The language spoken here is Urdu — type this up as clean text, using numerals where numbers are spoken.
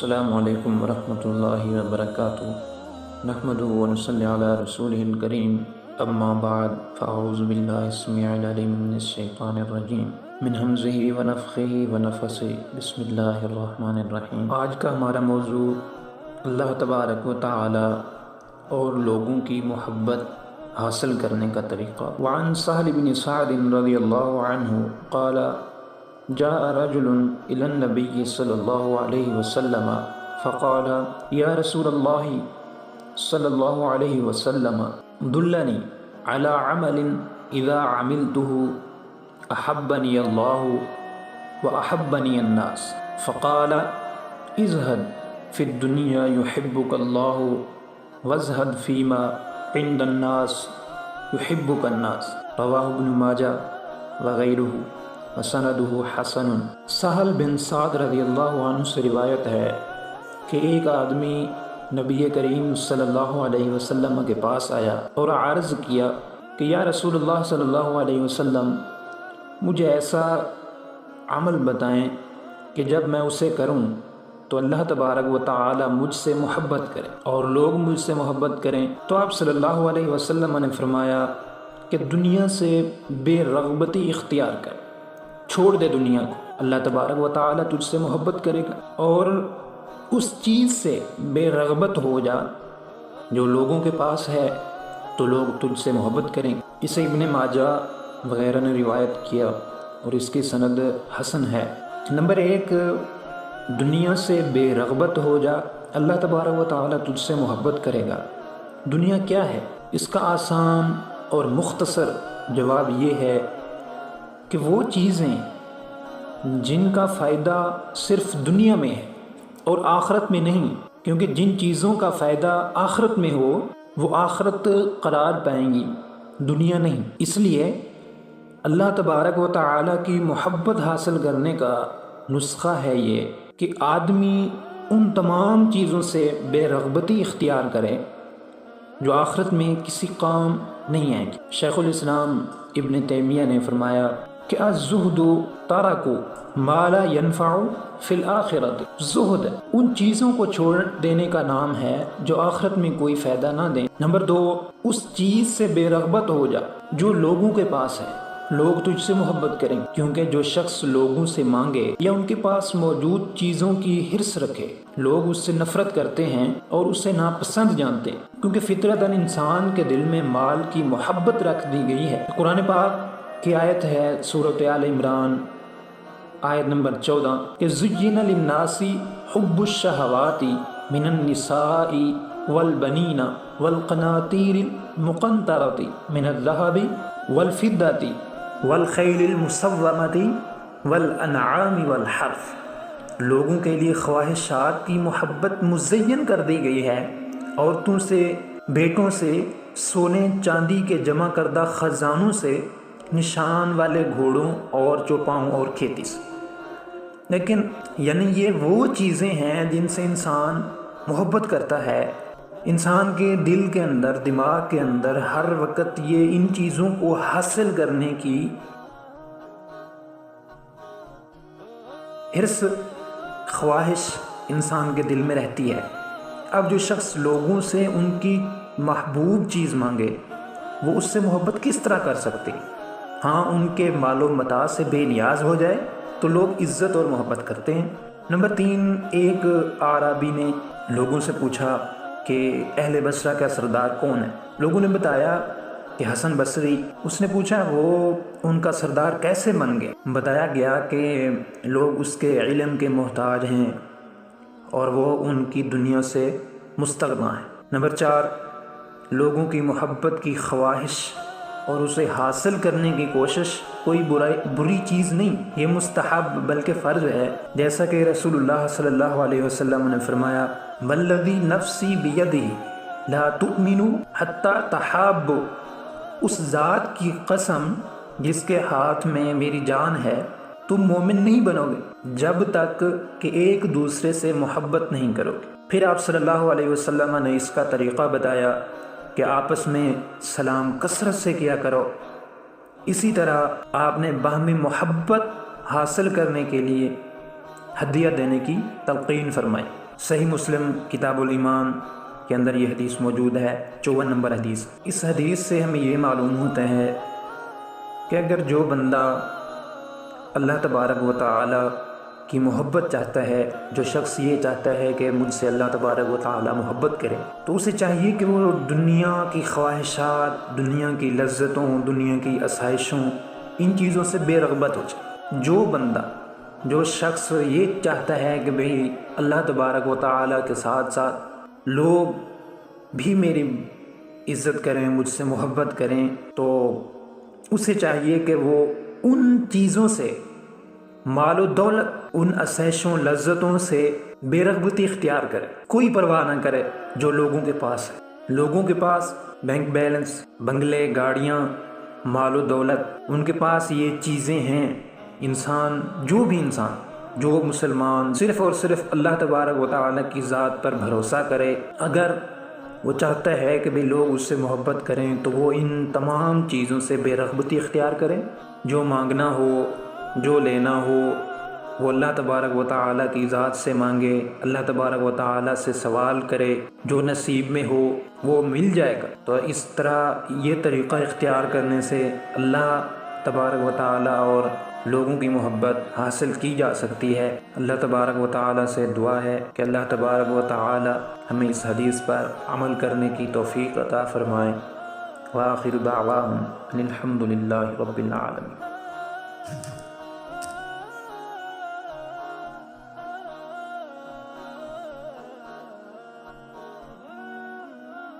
السلام علیکم ورحمۃ اللہ وبرکاتہ نحمدہ ونصلی علی رسولہ الکریم اما بعد فاعوذ باللہ السمیع العلیم من الشیطان الرجیم من ہمزہ ونفخہ ونفثہ بسم اللہ الرحمن الرحیم۔ آج کا ہمارا موضوع اللہ تبارک و تعالی اور لوگوں کی محبت حاصل کرنے کا طریقہ۔ وعن سہل بن سعد رضی اللہ عنہ قال جاء رجل إلى النبي صلى الله عليه وسلم فقال يا رسول الله صلى الله عليه وسلم دلني على عمل إذا عملته أحبني الله وأحبني الناس فقال ازهد في الدنيا يحبك الله وازهد فيما عند الناس يحبك الناس۔ رواه ابن ماجہ وغیرہ وسندہ حسن۔ سہل بن سعد رضی اللہ عنہ سے روایت ہے کہ ایک آدمی نبی کریم صلی اللہ علیہ وسلم کے پاس آیا اور عرض کیا کہ یا رسول اللہ صلی اللہ علیہ وسلم مجھے ایسا عمل بتائیں کہ جب میں اسے کروں تو اللہ تبارک و تعالی مجھ سے محبت کرے اور لوگ مجھ سے محبت کریں۔ تو آپ صلی اللہ علیہ وسلم نے فرمایا کہ دنیا سے بے رغبتی اختیار کر، چھوڑ دے دنیا کو، اللہ تبارک و تعالی تجھ سے محبت کرے گا، اور اس چیز سے بے رغبت ہو جا جو لوگوں کے پاس ہے تو لوگ تجھ سے محبت کریں گے۔ اسے ابن ماجہ وغیرہ نے روایت کیا اور اس کی سند حسن ہے۔ نمبر 1، دنیا سے بے رغبت ہو جا، اللہ تبارک و تعالی تجھ سے محبت کرے گا۔ دنیا کیا ہے؟ اس کا آسان اور مختصر جواب یہ ہے کہ وہ چیزیں جن کا فائدہ صرف دنیا میں ہے اور آخرت میں نہیں، کیونکہ جن چیزوں کا فائدہ آخرت میں ہو وہ آخرت قرار پائیں گی، دنیا نہیں۔ اس لیے اللہ تبارک و تعالی کی محبت حاصل کرنے کا نسخہ ہے یہ کہ آدمی ان تمام چیزوں سے بے رغبتی اختیار کرے جو آخرت میں کسی کام نہیں آئیں گی۔ شیخ الاسلام ابن تیمیہ نے فرمایا کہ الزہد ترک ما لا ينفع فی الآخرۃ۔ زہد ان چیزوں کو چھوڑ دینے کا نام ہے جو آخرت میں کوئی فائدہ نہ دیں۔ نمبر 2، اس چیز سے بے رغبت ہو جا جو لوگوں کے پاس ہے، لوگ تجھ سے محبت کریں، کیونکہ جو شخص لوگوں سے مانگے یا ان کے پاس موجود چیزوں کی حرص رکھے، لوگ اس سے نفرت کرتے ہیں اور اسے ناپسند جانتے ہیں، کیونکہ فطرتاً انسان کے دل میں مال کی محبت رکھ دی گئی ہے۔ قرآن پاک کی آیت ہے سورۃ آل عمران آیت نمبر 14 کہ زُيِّنَ لِلنَّاسِ حُبُّ الشَّهَوَاتِ مِنَ النِّسَاءِ وَالْبَنِينَ وَالْقَنَاطِيرِ الْمُقَنطَرَةِ مِنَ الذَّهَبِ وَالْفِضَّةِ وَالْخَيْلِ الْمُسَوَّمَةِ وَالْأَنْعَامِ وَالْحَرْثِ۔ لوگوں کے لیے خواہشات کی محبت مزین کر دی گئی ہے، عورتوں سے، بیٹوں سے، سونے چاندی کے جمع کردہ خزانوں سے، نشان والے گھوڑوں اور چوپاؤں اور کھیتی سے۔ لیکن یعنی یہ وہ چیزیں ہیں جن سے انسان محبت کرتا ہے، انسان کے دل کے اندر، دماغ کے اندر ہر وقت یہ ان چیزوں کو حاصل کرنے کی حرص، خواہش انسان کے دل میں رہتی ہے۔ اب جو شخص لوگوں سے ان کی محبوب چیز مانگے وہ اس سے محبت کس طرح کر سکتے؟ ہاں، ان کے مال و متاع سے بے نیاز ہو جائے تو لوگ عزت اور محبت کرتے ہیں۔ نمبر 3، ایک اعرابی نے لوگوں سے پوچھا کہ اہل بصرہ کا سردار کون ہے؟ لوگوں نے بتایا کہ حسن بصری۔ اس نے پوچھا وہ ان کا سردار کیسے بن گئے؟ بتایا گیا کہ لوگ اس کے علم کے محتاج ہیں اور وہ ان کی دنیا سے مستغنا ہیں۔ نمبر 4، لوگوں کی محبت کی خواہش اور اسے حاصل کرنے کی کوشش کوئی بری چیز نہیں، یہ مستحب بلکہ فرض ہے، جیسا کہ رسول اللہ صلی اللہ علیہ وسلم نے فرمایا والذی نفسی بیدہ لا تؤمنوا حتی تحابوا۔ اس ذات کی قسم جس کے ہاتھ میں میری جان ہے، تم مومن نہیں بنو گے جب تک کہ ایک دوسرے سے محبت نہیں کرو گے۔ پھر آپ صلی اللہ علیہ وسلم نے اس کا طریقہ بتایا کہ آپس میں سلام کثرت سے کیا کرو۔ اسی طرح آپ نے باہمی محبت حاصل کرنے کے لیے ہدیہ دینے کی تلقین فرمائی۔ صحیح مسلم کتاب الایمان کے اندر یہ حدیث موجود ہے، 54 نمبر حدیث۔ اس حدیث سے ہمیں یہ معلوم ہوتا ہے کہ اگر جو بندہ اللہ تبارک و تعالی کی محبت چاہتا ہے، جو شخص یہ چاہتا ہے کہ مجھ سے اللہ تبارک و تعالی محبت کرے، تو اسے چاہیے کہ وہ دنیا کی خواہشات، دنیا کی لذتوں، دنیا کی آسائشوں، ان چیزوں سے بے رغبت ہو جائے۔ جو بندہ، جو شخص یہ چاہتا ہے کہ بھئی اللہ تبارک و تعالی کے ساتھ ساتھ لوگ بھی میری عزت کریں، مجھ سے محبت کریں، تو اسے چاہیے کہ وہ ان چیزوں سے، مال و دولت، ان آسائشوں، لذتوں سے بے رغبتی اختیار کرے، کوئی پرواہ نہ کرے جو لوگوں کے پاس ہے۔ لوگوں کے پاس بینک بیلنس، بنگلے، گاڑیاں، مال و دولت، ان کے پاس یہ چیزیں ہیں۔ انسان، جو مسلمان صرف اور صرف اللہ تبارک و تعالی کی ذات پر بھروسہ کرے، اگر وہ چاہتا ہے کہ بھی لوگ اس سے محبت کریں، تو وہ ان تمام چیزوں سے بے رغبتی اختیار کرے۔ جو مانگنا ہو، جو لینا ہو، وہ اللہ تبارک و تعالی کی ذات سے مانگے، اللہ تبارک و تعالی سے سوال کرے، جو نصیب میں ہو وہ مل جائے گا۔ تو اس طرح یہ طریقہ اختیار کرنے سے اللہ تبارک و تعالی اور لوگوں کی محبت حاصل کی جا سکتی ہے۔ اللہ تبارک و تعالی سے دعا ہے کہ اللہ تبارک و تعالی ہمیں اس حدیث پر عمل کرنے کی توفیق عطا فرمائے۔ وآخر دعواہم ان الحمد للہ رب العالمین۔